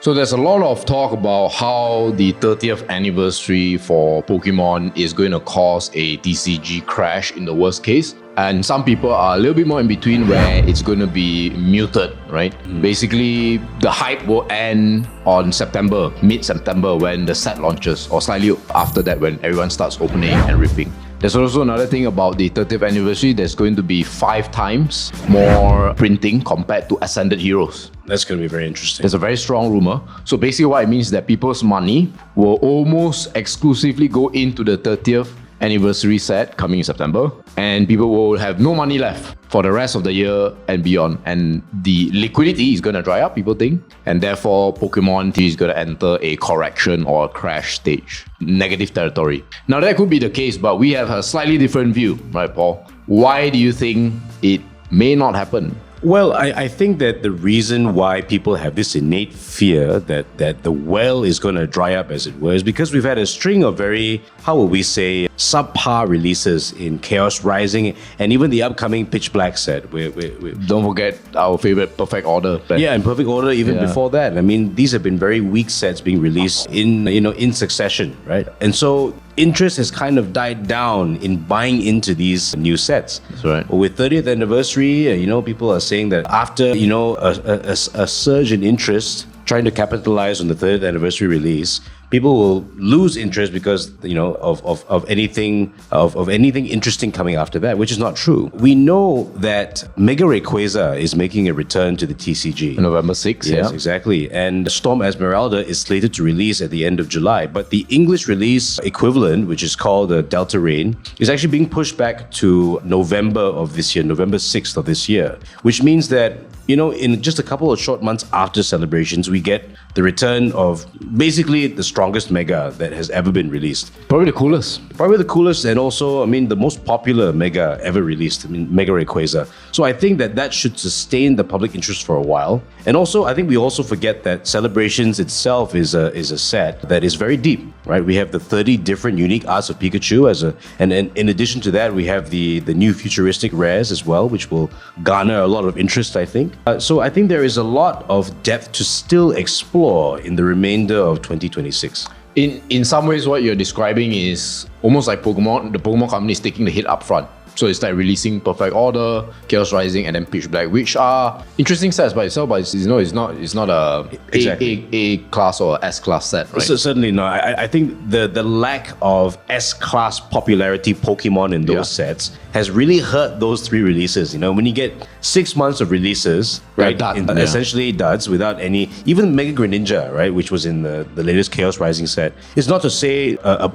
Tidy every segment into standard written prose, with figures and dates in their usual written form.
So there's a lot of talk about how the 30th anniversary for Pokemon is going to cause a TCG crash in the worst case. And some people are a little bit more in between where it's going to be muted, right? Basically, the hype will end on September, mid-September when the set launches, or slightly after that when everyone starts opening and ripping. There's also another thing about the 30th anniversary. There's going to be 5 times more printing compared to Ascended Heroes. That's going to be very interesting. There's a very strong rumor. So basically what it means is that people's money will almost exclusively go into the 30th anniversary set coming in September, and people will have no money left for the rest of the year and beyond. And the liquidity is going to dry up, people think, and therefore Pokemon is going to enter a correction or a crash stage, negative territory. Now that could be the case, but we have a slightly different view, right, Paul? Why do you think it may not happen? Well, I think that the reason why people have this innate fear that the well is going to dry up, as it were, is because we've had a string of very, how would we say, subpar releases in Chaos Rising and even the upcoming Pitch Black set. Don't forget our favorite Perfect Order. Yeah, and Perfect Order even before that. I mean, these have been very weak sets being released in succession, right? And so interest has kind of died down in buying into these new sets. That's right. With 30th anniversary, people are saying that after a surge in interest trying to capitalize on the 30th anniversary release, people will lose interest because of anything interesting coming after that, which is not true. We know that Mega Rayquaza is making a return to the TCG. November 6th, yes, exactly. And Storm Esmeralda is slated to release at the end of July. But the English release equivalent, which is called the Delta Rain, is actually being pushed back to November of this year, November 6th of this year, which means that in just a couple of short months after celebrations, we get the return of basically the strongest Mega that has ever been released. Probably the coolest. And also, the most popular Mega ever released, Mega Rayquaza. So I think that should sustain the public interest for a while. And also, I think we also forget that Celebrations itself is a set that is very deep, right? We have the 30 different unique arts of Pikachu and in addition to that, we have the new futuristic rares as well, which will garner a lot of interest, I think. So I think there is a lot of depth to still explore in the remainder of 2026. In some ways, what you're describing is almost like Pokemon. The Pokemon company is taking the hit up front. So it's like releasing Perfect Order, Chaos Rising, and then Pitch Black, which are interesting sets by itself, but it's not a class or S class set, right? So certainly not. I think the lack of S class popularity Pokemon in those sets has really hurt those 3 releases. When you get 6 months of releases, right, essentially duds without any, even Mega Greninja, right, which was in the latest Chaos Rising set, it's not to say a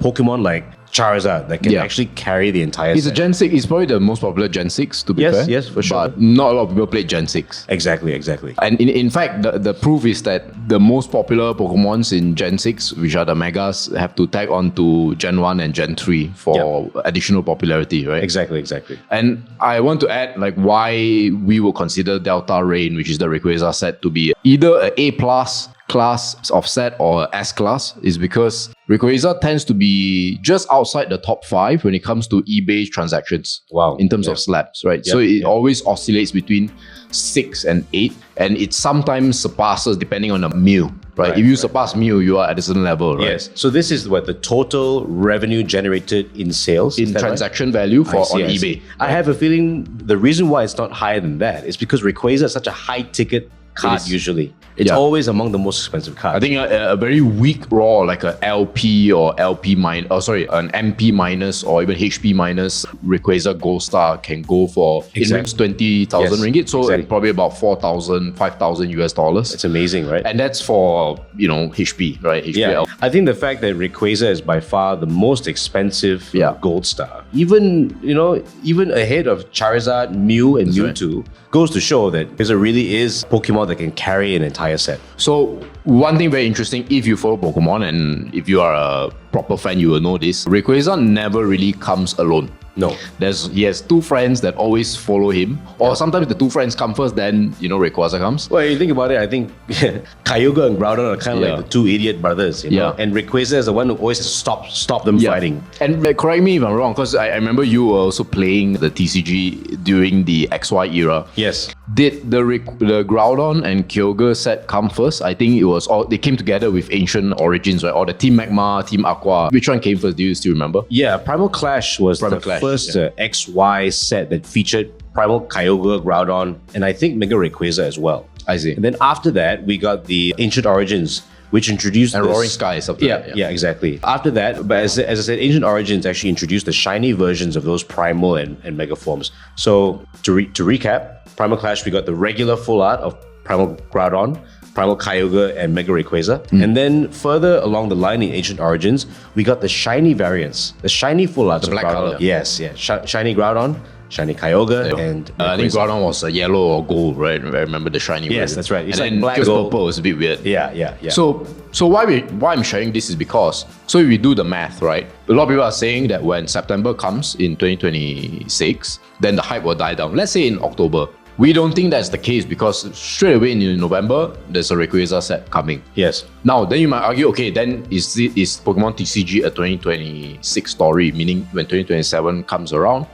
Pokemon like Charizard that can actually carry the entire It's set. a Gen 6. It's probably the most popular Gen 6, to be fair. Yes, for sure. But not a lot of people played Gen 6. Exactly. And in fact, the proof is that the most popular Pokemons in Gen 6, which are the Megas, have to tag on to Gen 1 and Gen 3 for additional popularity, right? Exactly. And I want to add why we will consider Delta Rain, which is the Rayquaza set, to be either an A+ class of set or S class is because Rayquaza tends to be just outside the top 5 when it comes to eBay transactions. Wow. In terms of slabs, right? So it always oscillates between 6 and 8, and it sometimes surpasses depending on the Mew. Right? If you surpass Mew, you are at a certain level, right? Yes. So this is what the total revenue generated in sales, in transaction value on eBay. I have a feeling the reason why it's not higher than that is because Rayquaza is such a high ticket card usually. It's always among the most expensive cards. I think a very weak raw, like an LP or LP minus, an MP minus or even HP minus Rayquaza Gold Star can go for 20,000 ringgit. So probably about 4,000, 5,000 US dollars. It's amazing, right? And that's for, HP, right? HP I think the fact that Rayquaza is by far the most expensive Gold Star, even ahead of Charizard, Mew, and Mewtwo, goes to show that Rayquaza really is Pokemon that can carry an entire set. So one thing very interesting, if you follow Pokemon and if you are a proper fan, you will know this. Rayquaza never really comes alone. No. He has two friends that always follow him, or sometimes the two friends come first, then Rayquaza comes. Well, you think about it, I think Kyogre and Groudon are kind of like the two idiot brothers, you know? And Rayquaza is the one who always has to stop them fighting. And correct me if I'm wrong, because I remember you were also playing the TCG during the XY era. Yes. Did the Groudon and Kyogre set come first? I think it was all, they came together with Ancient Origins, right? Or the Team Magma, Team Aqua. Which one came first? Do you still remember? Yeah, Primal Clash was the first XY set that featured Primal Kyogre, Groudon, and I think Mega Rayquaza as well. I see. And then after that, we got the Ancient Origins, which introduced and Roaring Skies. Yeah, exactly. After that, but as I said, Ancient Origins actually introduced the shiny versions of those Primal and Mega forms. So to recap, Primal Clash, we got the regular full art of Primal Groudon, Primal Kyogre, and Mega Rayquaza. And then further along the line in Ancient Origins, we got the shiny variants, the shiny full arts of black Groudon. color. Yes, shiny Groudon, shiny Kyogre, and I think Groudon was yellow or gold, right? I remember the shiny Yes, version. that's right. It's and like then black just gold. purple was a bit weird. Yeah. So why I'm sharing this is because, so if we do the math, right? A lot of people are saying that when September comes in 2026, then the hype will die down. Let's say in October. We don't think that's the case because straight away in November, there's a Rayquaza set coming. Yes. Now, then you might argue, okay, then is Pokemon TCG a 2026 story, meaning when 2027 comes around,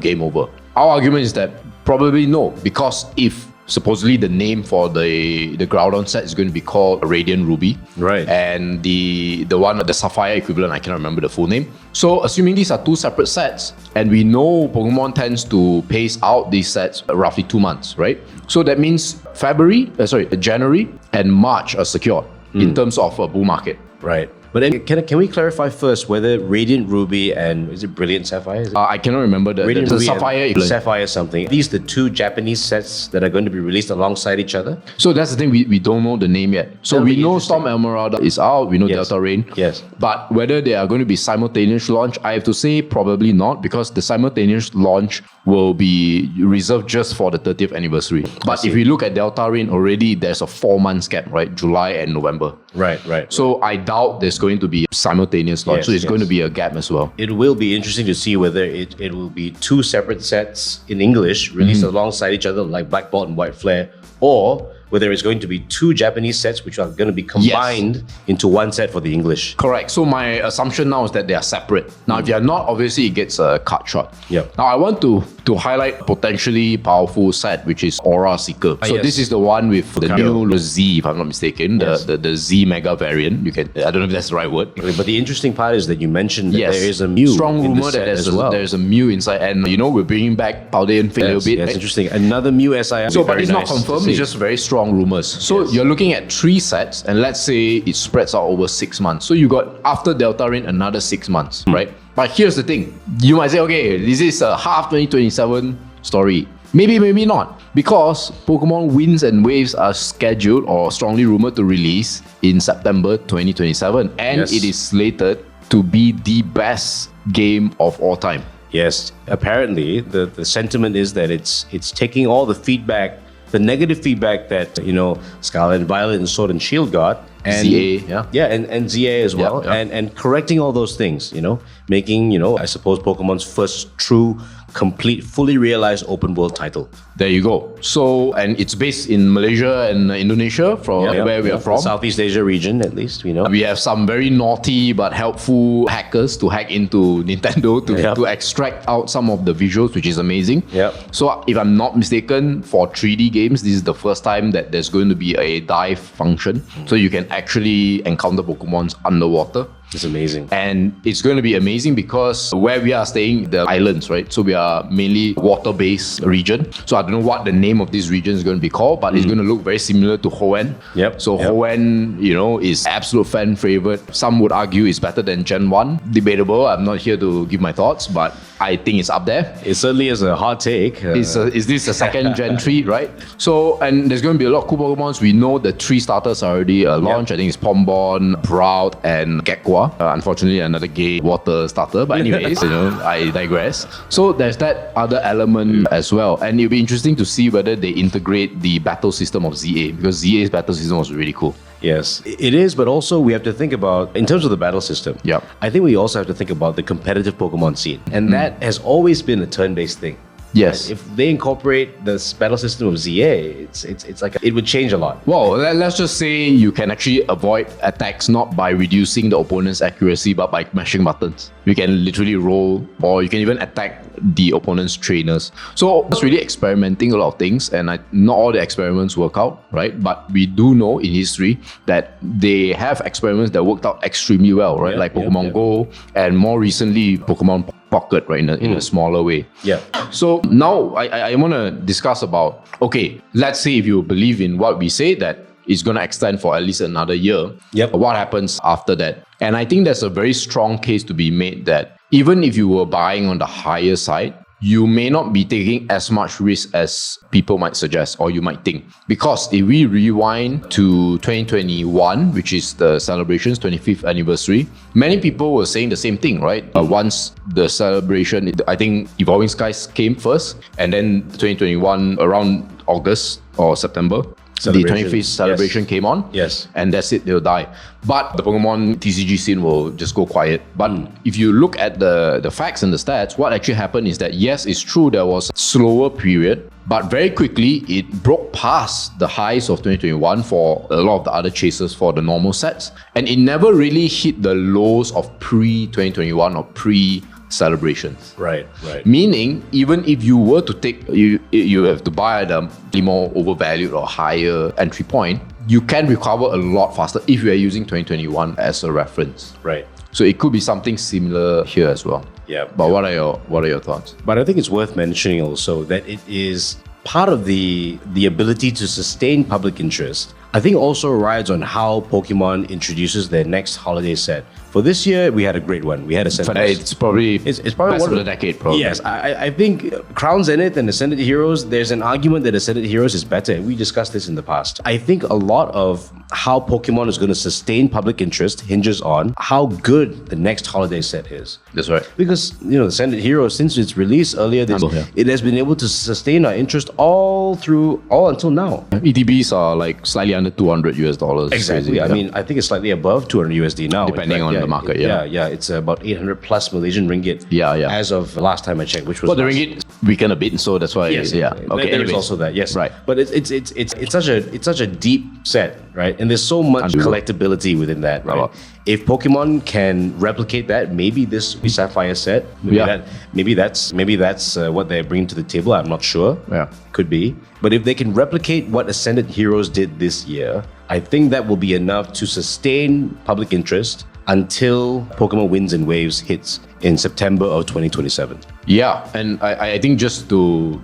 game over? Our argument is that probably no, because if supposedly the name for the Groudon set is going to be called Radiant Ruby. Right. And the Sapphire equivalent, I cannot remember the full name. So assuming these are two separate sets, and we know Pokemon tends to pace out these sets roughly 2 months, right? So that means January and March are secured in terms of a bull market. Right. But then can we clarify first whether Radiant Ruby and is it Brilliant Sapphire? Is it? I cannot remember the Sapphire. Sapphire something. These the two Japanese sets that are going to be released alongside each other? So that's the thing, we don't know the name yet. So we know Storm Emerald is out, we know Delta Rain. Yes. But whether they are going to be simultaneous launch, I have to say probably not, because the simultaneous launch will be reserved just for the 30th anniversary. But if we look at Delta Rain, already there's a 4-month gap, right? July and November. Right. So I doubt there's going to be simultaneous launch. So it's going to be a gap as well. It will be interesting to see whether it will be two separate sets in English released alongside each other like Black Bolt and White Flare, or whether it's going to be two Japanese sets which are going to be combined into one set for the English. Correct. So my assumption now is that they are separate. Now, if they are not, obviously it gets a cut shot. Yep. Now, I want to highlight a potentially powerful set, which is Aura Seeker. So this is the one with the new Z, if I'm not mistaken, the Z Mega variant. I don't know if that's the right word. But the interesting part is that you mentioned that there is a Mew. Strong rumor that there's a Mew inside, and we're bringing back Paldean Fate a little bit. That's interesting. Another Mew SI. So, but it's not confirmed. It's just very strong rumors. So you're looking at 3 sets, and let's say it spreads out over 6 months. So you got after Delta Rain another 6 months, right? But here's the thing: you might say, okay, this is a half 2027 story. Maybe not, because Pokemon Winds and Waves are scheduled or strongly rumored to release in September 2027, and it is slated to be the best game of all time. Yes, apparently the sentiment is that it's taking all the feedback, the negative feedback that Scarlet and Violet and Sword and Shield got, and ZA, and ZA as well, and correcting all those things, making I suppose Pokemon's first true, complete, fully realized open world title. There you go. So, and it's based in Malaysia and Indonesia, from where we are from. Southeast Asia region, at least, We have some very naughty but helpful hackers to hack into Nintendo to extract out some of the visuals, which is amazing. So, if I'm not mistaken, for 3D games, this is the first time that there's going to be a dive function. So you can actually encounter Pokemons underwater. It's amazing. And it's going to be amazing because where we are staying, the islands, right? So we are mainly water-based region. So I don't know what the name of this region is going to be called, but it's going to look very similar to Hoenn. So Hoenn, is absolute fan favorite. Some would argue it's better than Gen 1. Debatable. I'm not here to give my thoughts, but I think it's up there. It certainly is a hot take. Is this a second Gen 3, right? So, and there's going to be a lot of cool Pokemons. We know the 3 starters are already launched. I think it's Pombon, Proud, and Gekwa. Sua. Unfortunately, another gay water starter. But anyways, I digress. So there's that other element as well. And it'll be interesting to see whether they integrate the battle system of ZA, because ZA's battle system was really cool. Yes, it is, but also we have to think about, in terms of the battle system, Yep. I think we also have to think about the competitive Pokemon scene. And that has always been a turn-based thing. Yes. If they incorporate this battle system of ZA, it's like it would change a lot. Well, let's just say you can actually avoid attacks not by reducing the opponent's accuracy, but by mashing buttons. You can literally roll, or you can even attack the opponent's trainers. So it's really experimenting a lot of things, and not all the experiments work out, right? But we do know in history that they have experiments that worked out extremely well, right? Like Pokemon Go, and more recently Pokemon Pocket, right? In a smaller way. Yeah. So now I want to discuss about, okay, let's say if you believe in what we say, that it's going to extend for at least another year. Yep. What happens after that? And I think there's a very strong case to be made that even if you were buying on the higher side, you may not be taking as much risk as people might suggest or you might think. Because if we rewind to 2021, which is the celebration's 25th anniversary, many people were saying the same thing, right? Once the celebration, I think Evolving Skies came first, and then 2021 around August or September, the 25th celebration came on. Yes. And that's it, they'll die. But the Pokemon TCG scene will just go quiet. But if you look at the facts and the stats, what actually happened is that, yes, it's true there was a slower period, but very quickly it broke past the highs of 2021 for a lot of the other chasers for the normal sets. And it never really hit the lows of pre-2021 or pre-celebrations. Right. Meaning, even if you were to take, you have to buy at a more overvalued or higher entry point, you can recover a lot faster if you are using 2021 as a reference. Right. So it could be something similar here as well. Yeah. But what are your thoughts? But I think it's worth mentioning also that it is part of the ability to sustain public interest. I think also rides on how Pokemon introduces their next holiday set. For this year, we had a great one. We had a set. It's probably best one of of the decade, probably. Yes, I think Crown Zenith and Ascended Heroes, there's an argument that Ascended Heroes is better. We discussed this in the past. I think a lot of how Pokemon is going to sustain public interest hinges on how good the next holiday set is. That's right. Because, Ascended Heroes, since its release earlier this year, it has been able to sustain our interest all until now. ETBs are like slightly under $200 US. Exactly. Crazy. I mean, I think it's slightly above 200 USD now. Depending on the market, Yeah, it's about 800 plus Malaysian ringgit. Yeah. As of the last time I checked, which was the ringgit weakened a bit, so that's why. Yes, Yeah. Okay. There's Anyways. also that. Yes. Right. But it's such a deep set, right? And there's so much collectability within that, right? Right. If Pokemon can replicate that, maybe this Sapphire set, maybe that's what they're bringing to the table. I'm not sure. Yeah. Could be. But if they can replicate what Ascended Heroes did this year, I think that will be enough to sustain public interest until Pokemon Winds and Waves hits in September of 2027. Yeah, and I think just to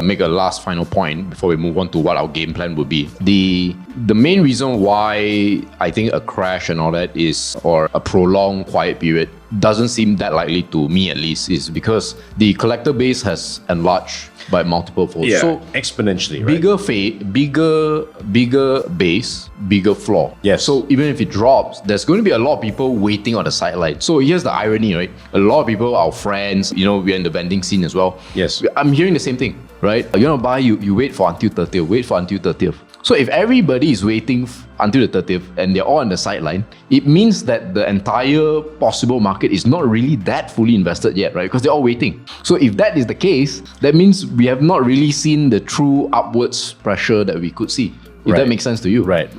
make a last final point before we move on to what our game plan would be, the main reason why I think a crash and all that is, or a prolonged quiet period, doesn't seem that likely to me at least, is because the collector base has enlarged by multiple folds. Yeah, so exponentially, right? Bigger base, bigger floor. Yes. So even if it drops, there's going to be a lot of people waiting on the sideline. So here's the irony, right? A lot of people, our friends, we're in the vending scene as well. Yes. I'm hearing the same thing, right? You want to buy, you wait for until 30th, So if everybody is waiting until the 30th and they're all on the sideline, it means that the entire possible market is not really that fully invested yet, right? Because they're all waiting. So if that is the case, that means we have not really seen the true upwards pressure that we could see. If that makes sense to you. Right.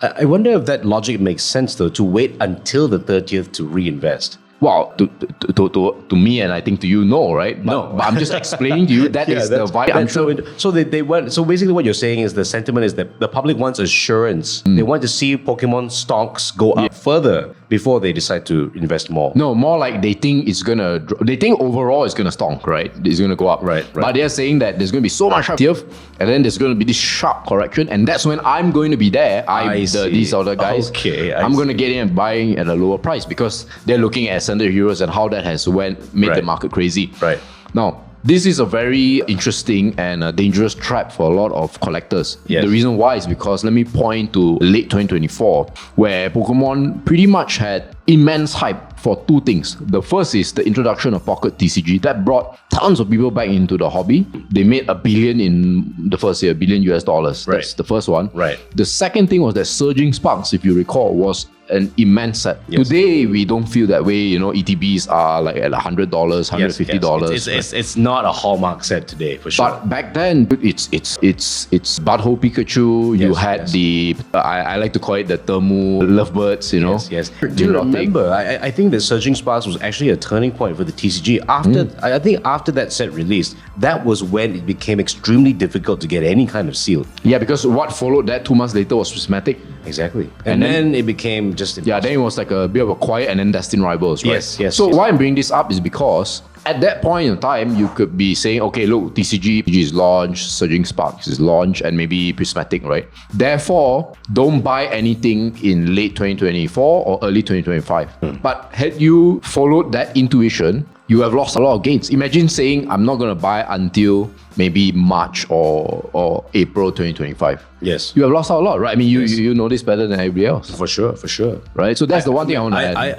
I wonder if that logic makes sense though, to wait until the 30th to reinvest. Well, to me and I think to you, no, right? But I'm just explaining to you that is the vibe. I'm sure. So they want. So basically, what you're saying is the sentiment is that the public wants assurance. They want to see Pokemon stocks go up further before they decide to invest more. No, more like they think it's gonna. They think overall it's gonna stonk, right? It's gonna go up, right. But they're saying that there's gonna be so much TF, and then there's gonna be this sharp correction, and that's when I'm going to be there. These other guys. Okay, I'm gonna get in and buying at a lower price because they're looking at Ascended Heroes and how that has made the market crazy. Right. Now, this is a very interesting and a dangerous trap for a lot of collectors. Yes. The reason why is because let me point to late 2024, where Pokemon pretty much had immense hype for two things. The first is the introduction of Pocket TCG that brought tons of people back into the hobby. They made $1 billion in the first year, $1 billion US dollars. Right. That's the first one. Right. The second thing was that Surging Sparks, if you recall, was an immense set. Yes. Today, we don't feel that way. You know, ETBs are like at $100, $150. It's not a hallmark set today for sure. But back then, it's Butthole Pikachu. You Yes, had yes. the I like to call it the Thermu Lovebirds. You know, Yes. Do you remember? I think that Surging Sparks was actually a turning point for the TCG. After I think after that set released, that was when it became extremely difficult to get any kind of seal. Yeah, because what followed that 2 months later was Prismatic. Exactly. And then it became just Yeah, then it was like a bit of a quiet and then Destined Rivals, right? Yes. So why I'm bringing this up is because at that point in time, you could be saying, okay, look, TCG is launched, Surging Sparks is launched, and maybe Prismatic, right? Therefore, don't buy anything in late 2024 or early 2025. But had you followed that intuition, you have lost a lot of gains. Imagine saying, I'm not going to buy until maybe March or April 2025. Yes. You have lost out a lot, right? I mean, you know this better than everybody else, For sure. right? So that's the one thing I want to add.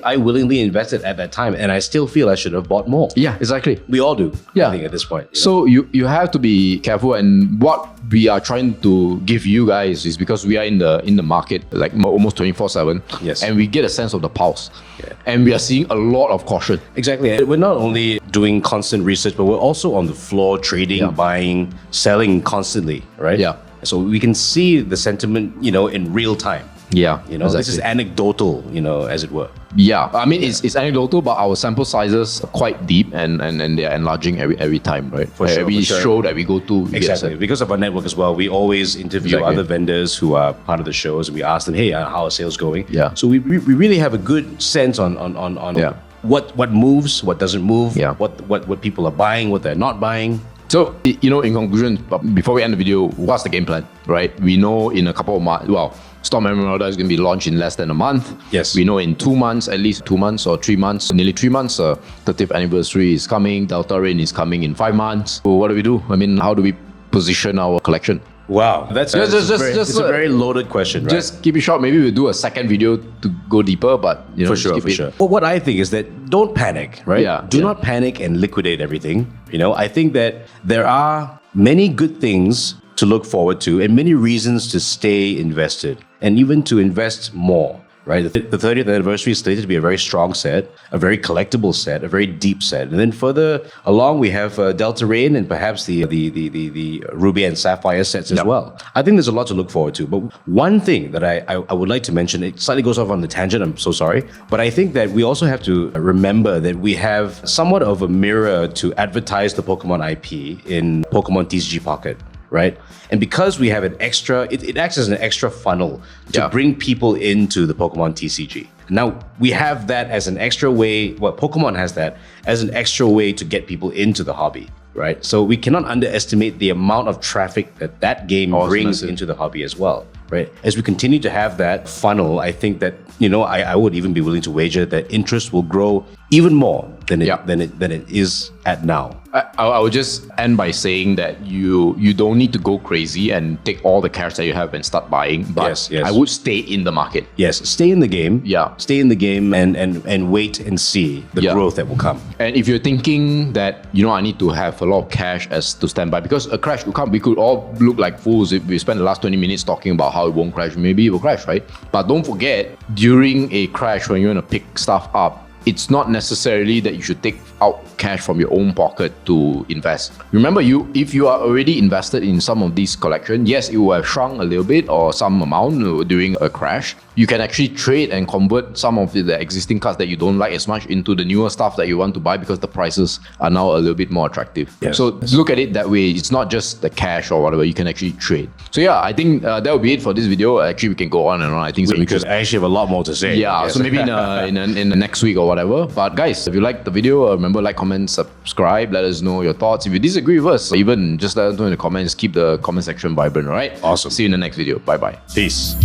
I willingly invested at that time, and I still feel I should have bought more. Yeah, exactly. We all do. Yeah. I think at this point. you know. So you have to be careful, and what we are trying to give you guys is because we are in the market like almost 24/7. Yes. And we get a sense of the pulse. Yeah. And we are seeing a lot of caution. Exactly. And we're not only doing constant research, but we're also on the floor trading, buying, selling constantly, right? Yeah. So we can see the sentiment, in real time. Yeah. This is anecdotal, as it were. Yeah, I mean it's anecdotal, but our sample sizes are quite deep and they are enlarging every time, right? For sure, Every for sure. show that we go to, we get Exactly. set. Because of our network as well, we always interview Exactly. other vendors who are part of the shows, and we ask them, hey, how are sales going? Yeah. So we really have a good sense on Yeah. what moves, what doesn't move, Yeah. what people are buying, what they're not buying. So, in conclusion, before we end the video, what's the game plan, right? We know in a couple of months, Storm Emerald is going to be launched in less than a month. Yes. We know in 2 months, at least 2 months or 3 months, nearly 3 months, 30th anniversary is coming, Delta Rain is coming in 5 months. So what do we do? I mean, how do we position our collection? Wow, that's it's a very loaded question, right? Just keep it short. Maybe we'll do a second video to go deeper, but For just sure, keep for it- sure. But what I think is that don't panic, right? Yeah, Do yeah. not panic and liquidate everything. I think that there are many good things to look forward to and many reasons to stay invested and even to invest more. Right, the 30th anniversary is slated to be a very strong set, a very collectible set, a very deep set, and then further along we have Delta Rain and perhaps the Ruby and Sapphire sets as well. I think there's a lot to look forward to. But one thing that I would like to mention, it slightly goes off on the tangent. I'm so sorry, but I think that we also have to remember that we have somewhat of a mirror to advertise the Pokemon IP in Pokemon TCG Pocket. Right? And because we have an extra, it acts as an extra funnel to Yeah. bring people into the Pokemon TCG. Now, we have that as an extra way, Pokemon has that as an extra way to get people into the hobby, right? So we cannot underestimate the amount of traffic that game brings into the hobby as well, right? As we continue to have that funnel, I think that, I would even be willing to wager that interest will grow even more than it is at now. I would just end by saying that you don't need to go crazy and take all the cash that you have and start buying. But Yes. I would stay in the market. Yes, stay in the game. Yeah. Stay in the game and wait and see the Yeah. growth that will come. And if you're thinking that, I need to have a lot of cash as to stand by, because a crash will come, we could all look like fools if we spend the last 20 minutes talking about how it won't crash. Maybe it will crash, right? But don't forget, during a crash, when you want to pick stuff up, it's not necessarily that you should take out cash from your own pocket to invest. Remember, if you are already invested in some of these collections, yes, it will have shrunk a little bit or some amount during a crash. You can actually trade and convert some of the existing cards that you don't like as much into the newer stuff that you want to buy because the prices are now a little bit more attractive. Yes. So look at it that way. It's not just the cash or whatever. You can actually trade. So yeah, I think that will be it for this video. Actually, we can go on and on. I think so Because I actually have a lot more to say. yeah, Yes. so maybe in the next week or whatever. But guys, if you like the video, remember like, comment, subscribe. Let us know your thoughts. If you disagree with us, even just let us know in the comments. Keep the comment section vibrant. All right. Awesome. See you in the next video. Bye bye. Peace.